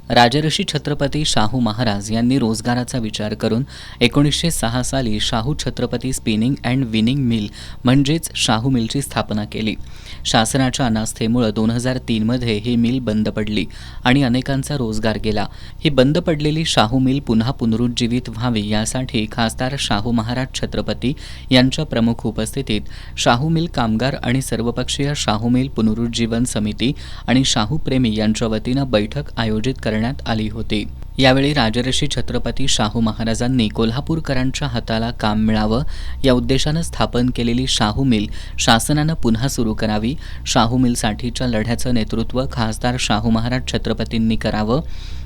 राजर्षी छत्रपती शाहू महाराज यांनी रोजगाराचा विचार करून 1906 साली Shahu Chhatrapati spinning and winning mill म्हणजेच शाहू मिलची स्थापना केली. शासनाच्या अनास्थेमुळे 2003 मध्ये ही मिल बंद पडली आणि अनेकांचा रोजगार गेला. ही बंद पडलेली शाहू मिल पुन्हा पुनरुज्जीवित व्हावी यासाठी खासदार शाहू महाराज छत्रपती यांच्या प्रमुख उपस्थितीत शाहू मिल कामगार आणि सर्वपक्षीय शाहू मिल पुनरुज्जीवन समिती आणि शाहू प्रेमी यांच्या वतीनं बैठक आयोजित करण्यात आली होती. यावेळी राजर्षी छत्रपती शाहू महाराजांनी कोल्हापूरकरांच्या हाताला काम मिळावं या उद्देशानं स्थापन केलेली शाहू मिल शासनानं पुन्हा सुरू करावी. शाहू मिलसाठीच्या लढ्याचं नेतृत्व खासदार शाहू महाराज छत्रपतींनी करावं.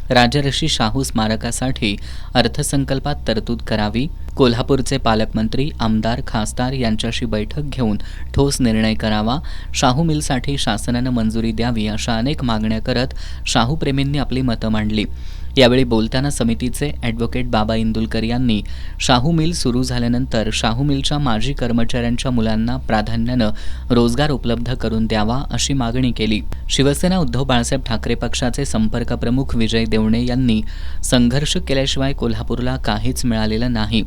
राजर्षी शाहू स्मारकासाठी अर्थसंकल्पात तरतूद करावी. कोल्हापूरचे पालकमंत्री, आमदार, खासदार यांच्याशी बैठक घेऊन ठोस निर्णय करावा. शाहू मिलसाठी शासनानं मंजुरी द्यावी अशा अनेक मागण्या करत शाहू प्रेमींनी आपली मतं मांडली. यावेळी बोलताना समितीचे ॲडव्होकेट बाबा इंदुलकर यांनी शाहू मिल सुरू झाल्यानंतर शाहू मिलच्या माजी कर्मचाऱ्यांच्या मुलांना प्राधान्यानं रोजगार उपलब्ध करून द्यावा अशी मागणी केली. शिवसेना उद्धव बाळासाहेब ठाकरे पक्षाचे संपर्क प्रमुख विजय देवणे यांनी संघर्ष केल्याशिवाय कोल्हापूरला काहीच मिळालेलं नाही.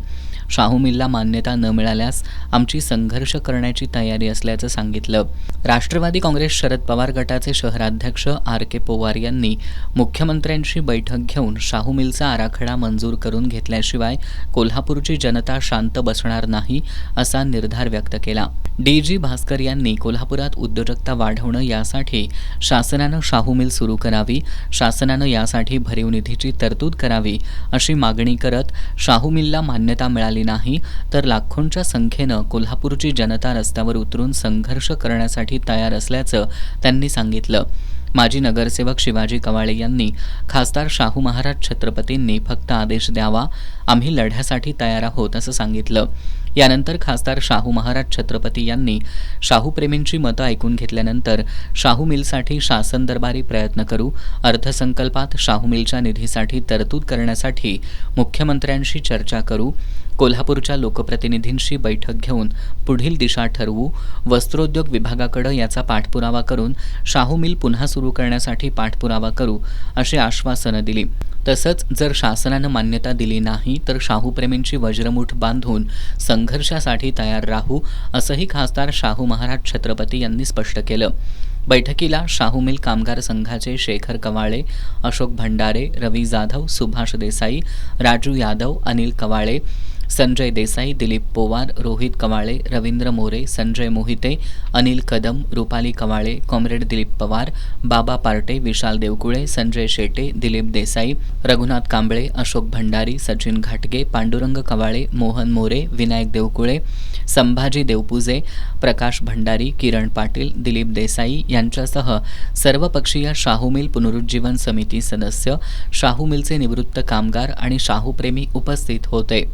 शाहू मिलला मान्यता न मिळाल्यास आमची संघर्ष करण्याची तयारी असल्याचं सांगितलं. राष्ट्रवादी काँग्रेस शरद पवार गटाचे शहराध्यक्ष आर.के. पोवार यांनी मुख्यमंत्र्यांची बैठक घेऊन शाहू मिलचा आराखडा मंजूर करून घेतल्याशिवाय कोल्हापूरची जनता शांत बसणार नाही असा निर्धार व्यक्त केला. डी.जी. भास्कर यांनी कोल्हापुरात उद्योजकता वाढवणं यासाठी शासनानं शाहू मिल सुरू करावी, शासनानं यासाठी भरीव निधीची तरतूद करावी अशी मागणी करत शाहू मिलला मान्यता मिळाली नाही तर लाखोंच्या संख्येनं कोल्हापूरची जनता रस्त्यावर उतरून संघर्ष करण्यासाठी तयार असल्याचं त्यांनी सांगितलं. माजी नगरसेवक शिवाजी कवाळे यांनी खासदार शाहू महाराज छत्रपतींनी फक्त आदेश द्यावा, आम्ही लढ्यासाठी तयार आहोत असं सांगितलं. यानंतर खासदार शाहू महाराज छत्रपती यांनी शाहू प्रेमींची मतं ऐकून घेतल्यानंतर शाहू मिलसाठी शासन दरबारी प्रयत्न करू, अर्थसंकल्पात शाहू मिलच्या निधीसाठी तरतूद करण्यासाठी मुख्यमंत्र्यांशी चर्चा करू, कोल्हापूरच्या लोकप्रतिनिधींशी बैठक घेऊन पुढील दिशा ठरवू, वस्त्रोद्योग विभागाकडे याचा पाठपुरावा करून शाहू मिल पुन्हा सुरू करण्यासाठी पाठपुरावा करू अशी आश्वासनं दिली. तसंच जर शासनानं मान्यता दिली नाही तर शाहूप्रेमींची वज्रमुठ बांधून संघर्षासाठी तयार राहू असंही खासदार शाहू महाराज छत्रपती यांनी स्पष्ट केलं. बैठकीला शाहू मिल कामगार संघाचे शेखर कवाळे, अशोक भंडारे, रवी जाधव, सुभाष देसाई, राजू यादव, अनिल कवाळे, संजय देसाई, दिलीप पोवार, रोहित कवाळे, रवींद्र मोरे, संजय मोहिते, अनिल कदम, रुपाली कवाळे, कॉम्रेड दिलीप पवार, बाबा पार्टे, विशाल देवकुळे, संजय शेटे, दिलीप देसाई, रघुनाथ कांबळे, अशोक भंडारी, सचिन घाटगे, पांडुरंग कवाळे, मोहन मोरे, विनायक देवकुळे, संभाजी देवपुजे, प्रकाश भंडारी, किरण पाटील, दिलीप देसाई यांच्यासह सर्वपक्षीय शाहू मिल पुनरुज्जीवन समिती सदस्य, शाहू मिलचे निवृत्त कामगार आणि शाहूप्रेमी उपस्थित होते.